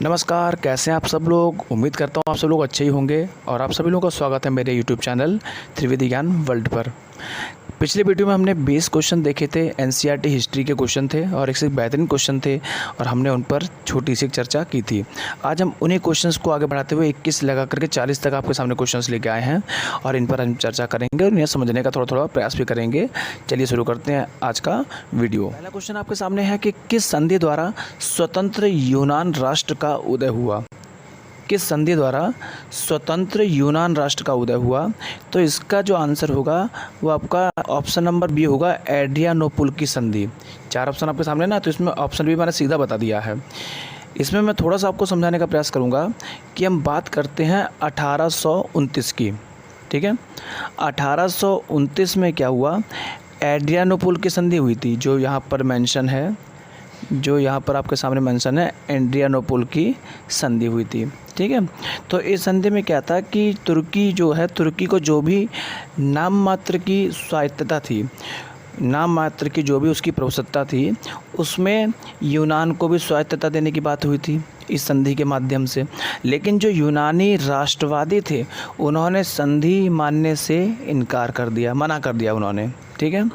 नमस्कार, कैसे हैं आप सब लोग। उम्मीद करता हूँ आप सब लोग अच्छे ही होंगे और आप सभी लोगों का स्वागत है मेरे यूट्यूब चैनल त्रिवेदी ज्ञान वर्ल्ड पर। पिछले वीडियो में हमने 20 क्वेश्चन देखे थे। एनसीईआरटी हिस्ट्री के क्वेश्चन थे और एक से एक बेहतरीन क्वेश्चन थे और हमने उन पर छोटी सी चर्चा की थी। आज हम उन्हीं क्वेश्चंस को आगे बढ़ाते हुए 21 लगा करके 40 तक आपके सामने क्वेश्चंस लेके आए हैं और इन पर हम चर्चा करेंगे और इन्हें समझने का थोड़ा थोड़ा प्रयास भी करेंगे। चलिए शुरू करते हैं आज का वीडियो। पहला क्वेश्चन आपके सामने है कि किस संधि द्वारा स्वतंत्र यूनान राष्ट्र का उदय हुआ। किस संधि द्वारा स्वतंत्र यूनान राष्ट्र का उदय हुआ। तो इसका जो आंसर होगा वो आपका ऑप्शन नंबर बी होगा, एड्रियानोपुल की संधि। 4 ऑप्शन आपके सामने ना, तो इसमें ऑप्शन बी मैंने सीधा बता दिया है। इसमें मैं थोड़ा सा आपको समझाने का प्रयास करूंगा कि हम बात करते हैं 1829 की। ठीक है, 1829 में क्या हुआ, एड्रियानोपुल की संधि हुई थी, जो यहाँ पर मेंशन है, जो यहाँ पर आपके सामने मेंशन है, एड्रियानोपुल की संधि हुई थी। ठीक है, तो इस संधि में क्या था कि तुर्की जो है, तुर्की को जो भी नाम मात्र की स्वायत्तता थी, नाम मात्र की जो भी उसकी प्रभुसत्ता थी, उसमें यूनान को भी स्वायत्तता देने की बात हुई थी इस संधि के माध्यम से। लेकिन जो यूनानी राष्ट्रवादी थे उन्होंने संधि मानने से इनकार कर दिया, मना कर दिया उन्होंने। ठीक है,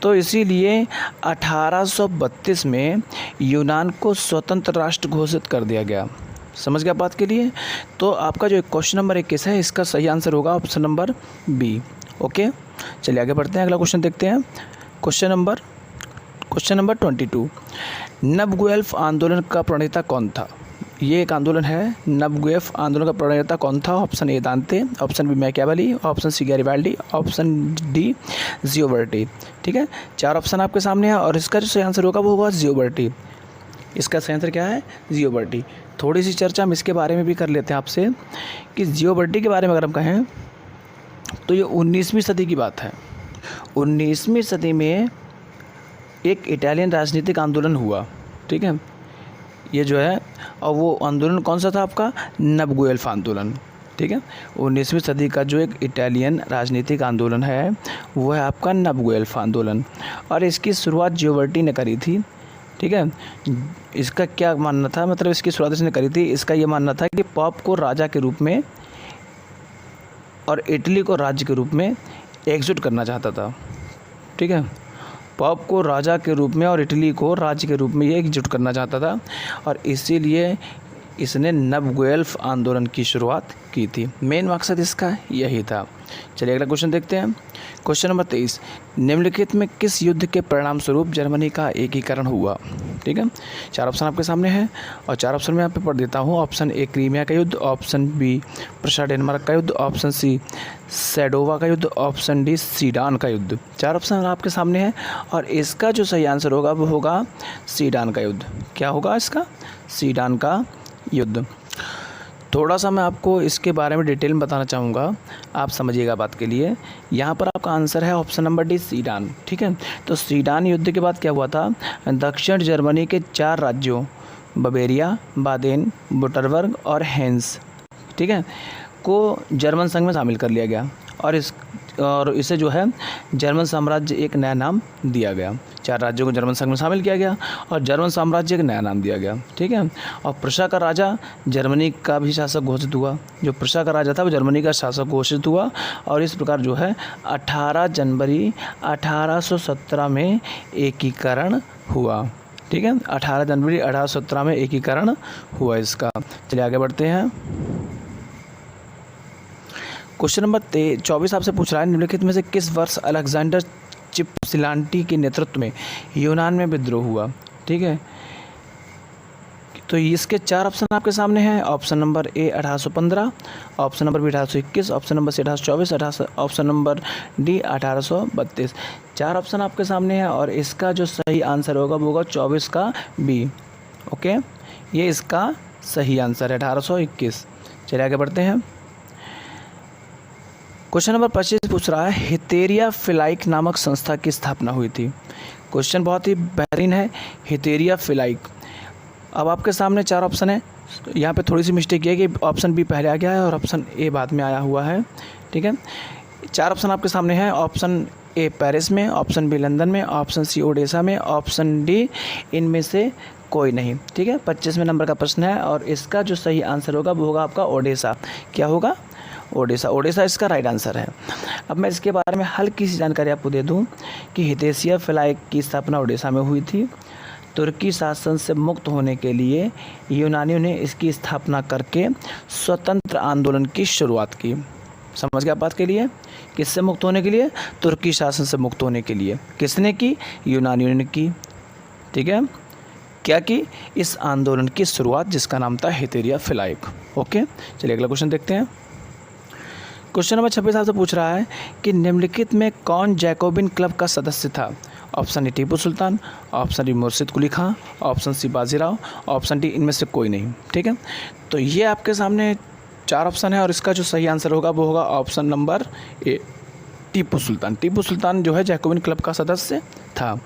तो इसीलिए 1832 में यूनान को स्वतंत्र राष्ट्र घोषित कर दिया गया। समझ गया बात के लिए। तो आपका जो क्वेश्चन नंबर 21 है, इसका सही आंसर होगा ऑप्शन नंबर बी। ओके, चलिए आगे बढ़ते हैं, अगला क्वेश्चन देखते हैं। क्वेश्चन नंबर 22, नवगुएल्फ आंदोलन का प्रणेता कौन था। ये एक आंदोलन है, नवगुएल्फ आंदोलन का प्रणेता कौन था। Option A Dante, option B Machiavelli, option C Garibaldi, option D Gioberti. ठीक है, 4 ऑप्शन आपके सामने है और इसका जो सही आंसर होगा वो होगा जियोबर्टी। इसका सही आंसर क्या है, जियोबर्टी। थोड़ी सी चर्चा हम इसके बारे में भी कर लेते हैं आपसे कि जियोबर्टी के बारे में अगर हम कहें तो ये 19वीं सदी की बात है। 19वीं सदी में एक इटालियन राजनीतिक आंदोलन हुआ। ठीक है, ये जो है, और वो आंदोलन कौन सा था आपका, नवगुएल्फ आंदोलन। ठीक है, 19वीं सदी का जो एक इटालियन राजनीतिक आंदोलन है वो है आपका नवगुएल्फ आंदोलन और इसकी शुरुआत जियोबर्टी ने करी थी। ठीक है, इसका क्या मानना था, मतलब इसकी शुरुआत इसने करी थी, इसका ये मानना था कि पॉप को राजा के रूप में और इटली को राज्य के रूप में एकजुट करना चाहता था। ठीक है, पॉप को राजा के रूप में और इटली को राज्य के रूप में ये एकजुट करना चाहता था और इसीलिए इसने नवगुएल्फ आंदोलन की शुरुआत की थी। मेन मकसद इसका यही था। चलिए अगला क्वेश्चन देखते हैं। क्वेश्चन नंबर 23, निम्नलिखित में किस युद्ध के परिणाम स्वरूप जर्मनी का एकीकरण हुआ। ठीक है, 4 ऑप्शन आपके सामने हैं और 4 ऑप्शन में यहाँ पे पढ़ देता हूँ। ऑप्शन ए क्रीमिया का युद्ध, ऑप्शन बी प्रशा डेनमार्क का युद्ध, ऑप्शन सी सैडोवा का युद्ध, ऑप्शन डी सीडान का युद्ध। 4 ऑप्शन आपके सामने हैं और इसका जो सही आंसर होगा वो होगा सीडान का युद्ध। क्या होगा इसका, सीडान का युद्ध। थोड़ा सा मैं आपको इसके बारे में डिटेल में बताना चाहूँगा, आप समझिएगा बात के लिए। यहाँ पर आपका आंसर है ऑप्शन नंबर डी, सीडान। ठीक है, तो सीडान युद्ध के बाद क्या हुआ था, दक्षिण जर्मनी के 4 राज्यों बवेरिया, बादेन, वुटरबर्ग और हेंस, ठीक है, को जर्मन संघ में शामिल कर लिया गया और इसे जो है जर्मन साम्राज्य एक नया नाम दिया गया। 4 राज्यों को जर्मन संघ में शामिल किया गया और जर्मन साम्राज्य एक नया नाम दिया गया। ठीक है, और प्रशा का राजा जर्मनी का भी शासक घोषित हुआ। जो प्रशा का राजा था वो जर्मनी का शासक घोषित हुआ और इस प्रकार जो है 18 जनवरी 1817 में एकीकरण हुआ। ठीक है, 18 जनवरी 1817 में एकीकरण हुआ इसका। चलिए आगे बढ़ते हैं। क्वेश्चन नंबर 24 आपसे पूछ रहा है, निम्नलिखित में से किस वर्ष अलेक्जेंडर चिपसिलांटी के नेतृत्व में यूनान में विद्रोह हुआ। ठीक है, तो इसके 4 ऑप्शन आपके सामने हैं। Option number A 1815, option number B 1821, option number C 1824, option number D 1832। 4 option आपके सामने हैं और इसका जो सही आंसर होगा वो होगा 24 का बी। ओके, ये इसका सही आंसर है 1821। चलिए आगे बढ़ते हैं। क्वेश्चन नंबर 25 पूछ रहा है, हितेरिया फिलाइक नामक संस्था की स्थापना हुई थी। क्वेश्चन बहुत ही बेहतरीन है, हितेरिया फिलाइक। अब आपके सामने 4 ऑप्शन है, यहाँ पे थोड़ी सी मिस्टेक ये है कि ऑप्शन बी पहले आ गया है और ऑप्शन ए बाद में आया हुआ है। ठीक है, 4 ऑप्शन आपके सामने हैं। ऑप्शन ए पेरिस में, ऑप्शन बी लंदन में, ऑप्शन सी ओडेसा में, ऑप्शन डी इनमें से कोई नहीं। ठीक है, 25वें नंबर का प्रश्न है और इसका जो सही आंसर होगा वो होगा आपका ओडिशा। क्या होगा? ओडिशा। ओडिशा इसका राइट आंसर है। अब मैं इसके बारे में हल्की सी जानकारी आपको दे दूं कि हितैषिया फ्लाई की स्थापना ओडिशा में हुई थी। तुर्की शासन से मुक्त होने के लिए यूनानियों ने इसकी स्थापना करके स्वतंत्र आंदोलन की शुरुआत की। समझ गए आप बात के लिए? किससे मुक्त होने के लिए? तुर्की शासन से मुक्त होने के लिए। किसने की? यूनानियों ने की। ठीक है, क्या की? इस आंदोलन की शुरुआत जिसका नाम था हितैषिया फ्लाई। ओके, चलिए अगला क्वेश्चन देखते हैं। क्वेश्चन नंबर 26 आपसे पूछ रहा है कि निम्नलिखित में कौन जैकोबिन क्लब का सदस्य था? Option A Tipu Sultan, option D Murshid Quli Khan, option C Bajirao, option D इनमें से कोई नहीं। ठीक है, तो ये आपके सामने 4 ऑप्शन है और इसका जो सही आंसर होगा वो होगा ऑप्शन नंबर ए टीपू सुल्तान। टीपू सुल्तान जो है जैकोबिन क्लब का सदस्य था।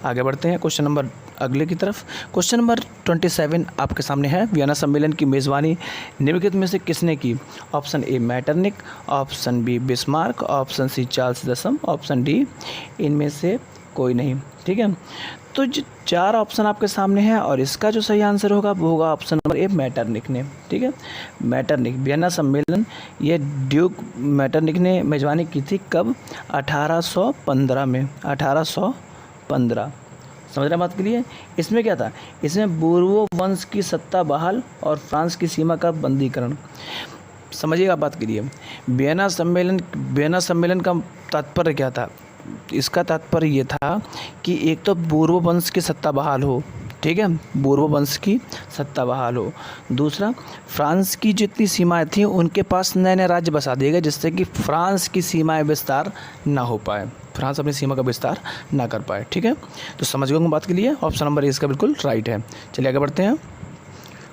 आगे बढ़ते हैं क्वेश्चन नंबर अगले की तरफ। क्वेश्चन नंबर 27 आपके सामने है। वियना सम्मेलन की मेज़बानी निम्नलिखित में से किसने की? Option A Metternich, option B Bismarck, option C Charles दशम, ऑप्शन डी इनमें से कोई नहीं। ठीक है, तो जो 4 ऑप्शन आपके सामने हैं और इसका जो सही आंसर होगा वो होगा ऑप्शन नंबर ए मैटरनिक ने। ठीक है, मैटरनिक वियना सम्मेलन ये ड्यूक मैटरनिक ने मेज़बानी की थी। कब? 1815 में। 1815। समझ रहे बात के लिए? इसमें क्या था? इसमें बूर्बो वंश की सत्ता बहाल और फ्रांस की सीमा का बंदीकरण। समझिएगा बात के लिए। वियना सम्मेलन का तात्पर्य क्या था? इसका तात्पर्य ये था कि एक तो बूर्बो वंश की सत्ता बहाल हो। ठीक है, बूर्बो वंश की सत्ता बहाल हो। दूसरा, फ्रांस की जितनी सीमाएं थी उनके पास नए नए राज्य बसा दिए गए जिससे कि फ्रांस की सीमाएं विस्तार ना हो पाए, फ्रांस अपनी सीमा का विस्तार ना कर पाए। ठीक है, तो समझ गए बात के लिए? ऑप्शन नंबर इसका बिल्कुल राइट है। चलिए आगे बढ़ते हैं।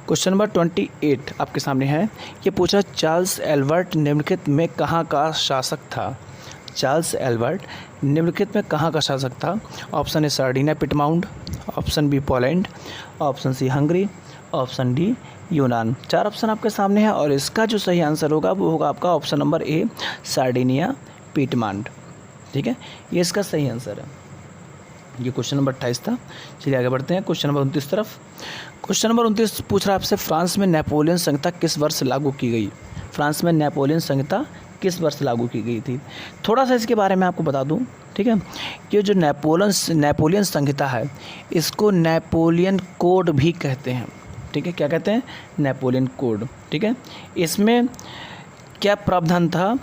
क्वेश्चन नंबर 28 आपके सामने है। ये पूछा चार्ल्स एल्बर्ट निम्नलिखित में कहाँ का शासक था? चार्ल्स एल्बर्ट निम्नलिखित में कहाँ का शासक था? Option A Sardinia Piedmont, option B Poland, option C Hungary, option D यूनान। 4 ऑप्शन आपके सामने हैं और इसका जो सही आंसर होगा वो होगा आपका ऑप्शन नंबर ए सार्डिनिया पिटमाउंट। ठीक है, ये इसका सही आंसर है। ये क्वेश्चन नंबर 28 था। चलिए आगे बढ़ते हैं क्वेश्चन नंबर 29 तरफ। क्वेश्चन नंबर 29 पूछ रहा है आपसे फ्रांस में नेपोलियन संहिता किस वर्ष लागू की गई? फ्रांस में नेपोलियन संहिता किस वर्ष लागू की गई थी? थोड़ा सा इसके बारे में आपको बता दूं। ठीक है, ये जो नेपोलियन संहिता है इसको नेपोलियन कोड भी कहते हैं। ठीक है, क्या कहते हैं? Napoleon code. ठीक है, इसमें क्या प्रावधान था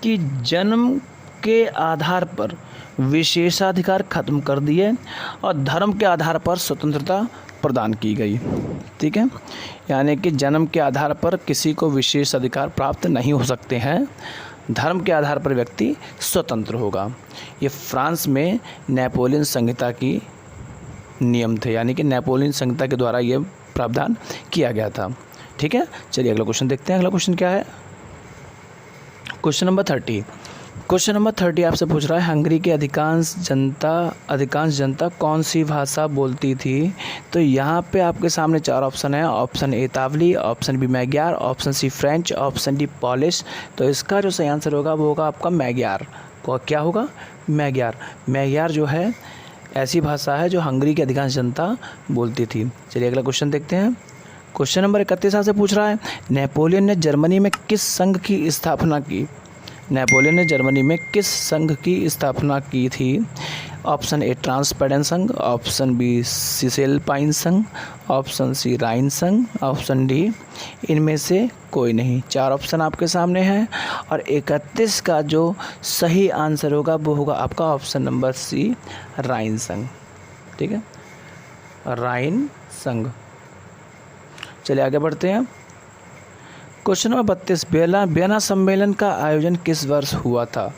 कि जन्म के आधार पर विशेषाधिकार खत्म कर दिए और धर्म के आधार पर स्वतंत्रता प्रदान की गई। ठीक है, यानी कि जन्म के आधार पर किसी को विशेष अधिकार प्राप्त नहीं हो सकते हैं, धर्म के आधार पर व्यक्ति स्वतंत्र होगा। ये फ्रांस में नेपोलियन संहिता की नियम थे, यानी कि नेपोलियन संहिता के द्वारा ये प्रावधान किया गया था। ठीक है, चलिए अगला क्वेश्चन देखते हैं। अगला क्वेश्चन क्या है? Question number 30। क्वेश्चन नंबर 30 आपसे पूछ रहा है हंगरी की अधिकांश जनता कौन सी भाषा बोलती थी? तो यहाँ पे आपके सामने 4 ऑप्शन है। ऑप्शन ए तावली, option B Magyar, option C French, option D Polish. तो इसका जो सही आंसर होगा वो होगा आपका मैग्यार। क्या होगा? मैग्यार। मैग्यार जो है ऐसी भाषा है जो हंगरी की अधिकांश जनता बोलती थी। चलिए अगला क्वेश्चन देखते हैं। क्वेश्चन नंबर 31 आपसे पूछ रहा है नेपोलियन ने जर्मनी में किस संघ की स्थापना की? नेपोलियन ने जर्मनी में किस संघ की स्थापना की थी? ऑप्शन ए ट्रांसपेडेन संघ, ऑप्शन बी सिसेलपाइन संघ, ऑप्शन सी राइन संघ, ऑप्शन डी इनमें से कोई नहीं। 4 ऑप्शन आपके सामने हैं और 31 का जो सही आंसर होगा वो होगा आपका ऑप्शन नंबर सी राइन संघ। ठीक है, राइन संघ। चलिए आगे बढ़ते हैं। क्वेश्चन नंबर 32 वियना सम्मेलन का आयोजन किस वर्ष हुआ था?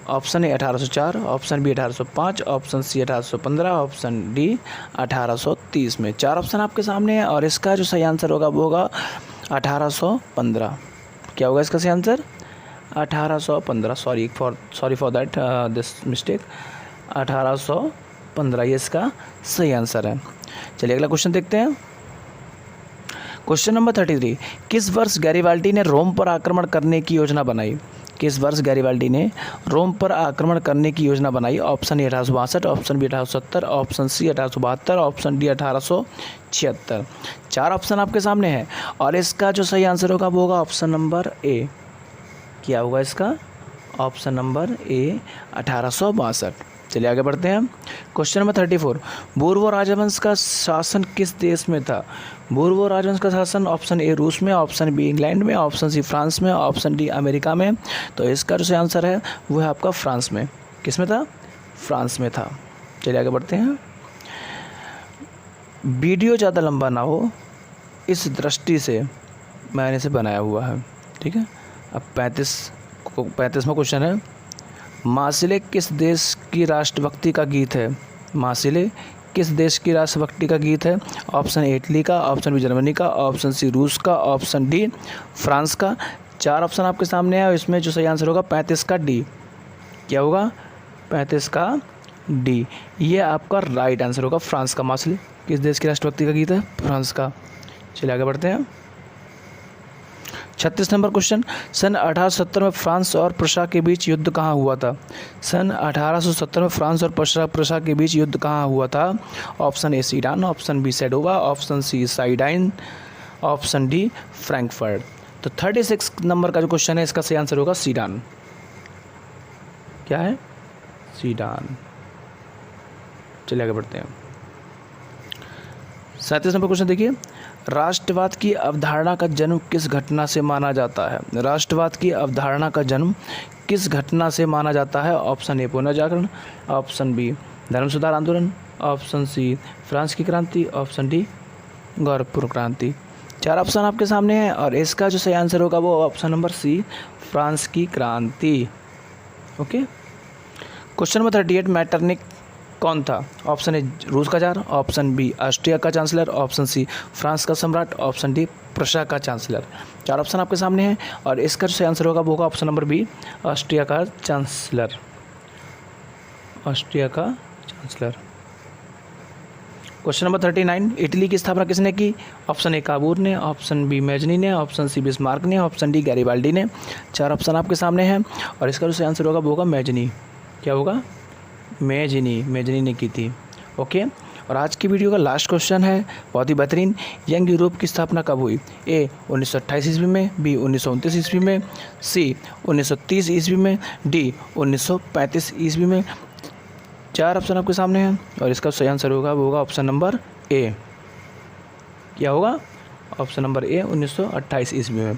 Option A 1804, option B 1805, option C 1815, option D 1830 में। 4 ऑप्शन आपके सामने हैं और इसका जो सही आंसर होगा वो होगा 1815। क्या होगा इसका सही answer? 1815। Sorry for that this mistake. 1815 ये इसका सही आंसर है। चलिए अगला क्वेश्चन देखते हैं। क्वेश्चन नंबर 33, किस वर्ष गैरिबाल्डी ने रोम पर आक्रमण करने की योजना बनाई? किस वर्ष गैरिबाल्डी ने रोम पर आक्रमण करने की योजना बनाई? Option A 1862, option B 1870, option C 1872, option D 1876। 4 option आपके सामने हैं और इसका जो सही आंसर होगा वो होगा ऑप्शन नंबर ए। क्या होगा इसका? ऑप्शन नंबर ए 1862। चलिए आगे बढ़ते हैं। क्वेश्चन नंबर 34, बोर्बो राजवंश का शासन किस देश में था? बोर्बो राजवंश का शासन ऑप्शन ए रूस में, ऑप्शन बी इंग्लैंड में, ऑप्शन सी फ्रांस में, ऑप्शन डी अमेरिका में। तो इसका जो सही आंसर है वो है आपका फ्रांस में। किस में था? फ्रांस में था। चलिए आगे बढ़ते हैं। वीडियो ज़्यादा लंबा ना हो इस दृष्टि से मैंने इसे बनाया हुआ है, ठीक है। अब 35वां क्वेश्चन है, मासिले किस देश की राष्ट्रभक्ति का गीत है? मासिले किस देश की राष्ट्रभक्ति का गीत है? ऑप्शन ए इटली का, ऑप्शन बी जर्मनी का, ऑप्शन सी रूस का, ऑप्शन डी फ्रांस का। 4 ऑप्शन आपके सामने है और इसमें जो सही आंसर होगा 35 का डी। क्या होगा? 35 का डी। ये आपका राइट आंसर होगा, फ्रांस का। मासिले किस देश की राष्ट्रभक्ति का गीत है? फ्रांस का। चलिए आगे बढ़ते हैं। 36 नंबर क्वेश्चन, सन 1870 में फ्रांस और प्रशा के बीच युद्ध कहाँ हुआ था? सन 1870 में फ्रांस और प्रशा के बीच युद्ध कहाँ हुआ था? Option A Sedan, option B Sadowa, option C साइडाइन, ऑप्शन डी फ्रैंकफर्ट। तो 36 नंबर का जो क्वेश्चन है इसका सही आंसर होगा सीडान। क्या है? सीडान। चलिए आगे बढ़ते हैं। 37 नंबर क्वेश्चन देखिए, राष्ट्रवाद की अवधारणा का जन्म किस घटना से माना जाता है? राष्ट्रवाद की अवधारणा का जन्म किस घटना से माना जाता है? ऑप्शन ए पुनर्जागरण, ऑप्शन बी धर्म सुधार आंदोलन, ऑप्शन सी फ्रांस की क्रांति, ऑप्शन डी गौरवपूर्ण क्रांति। 4 ऑप्शन आपके सामने हैं और इसका जो सही आंसर होगा वो ऑप्शन नंबर सी फ्रांस की क्रांति। ओके। क्वेश्चन नंबर 38, मैटरनिक कौन था? ऑप्शन ए रूस का जार, ऑप्शन बी ऑस्ट्रिया का चांसलर, ऑप्शन सी फ्रांस का सम्राट, ऑप्शन डी प्रशा का चांसलर। 4 ऑप्शन आपके सामने हैं और इसका जो सही आंसर होगा वो होगा ऑप्शन नंबर बी ऑस्ट्रिया का चांसलर। ऑस्ट्रिया का चांसलर। क्वेश्चन नंबर 39, इटली की स्थापना किसने की? ऑप्शन ए काबूर ने, ऑप्शन बी मैजनी ने, ऑप्शन सी बिस्मार्क ने, ऑप्शन डी गैरिबाल्डी ने। 4 ऑप्शन आपके सामने हैं और इसका जो सही आंसर होगा वो होगा मैजनी। क्या होगा? मैजनी ने की थी। ओके। और आज की वीडियो का लास्ट क्वेश्चन है बहुत ही बेहतरीन, यंग यूरोप की स्थापना कब हुई? ए 1928 ईस्वी में, बी 1929 ईस्वी में, सी 1930 ईस्वी में, डी 1935 ईस्वी में। 4 ऑप्शन आपके सामने हैं और इसका सही आंसर होगा वो होगा ऑप्शन नंबर ए। क्या होगा? ऑप्शन नंबर ए 1928 ईस्वी में।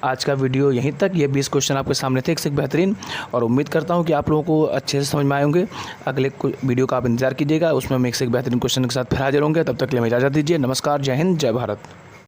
आज का वीडियो यहीं तक। ये 20 क्वेश्चन आपके सामने थे, एक से एक बेहतरीन, और उम्मीद करता हूँ कि आप लोगों को अच्छे से समझ में आए होंगे। अगले वीडियो का आप इंतजार कीजिएगा, उसमें हम एक से एक बेहतरीन क्वेश्चन के साथ फिर हाजिर होंगे। तब तक के लिए इजाज़त दीजिए। नमस्कार, जय हिंद, जय भारत।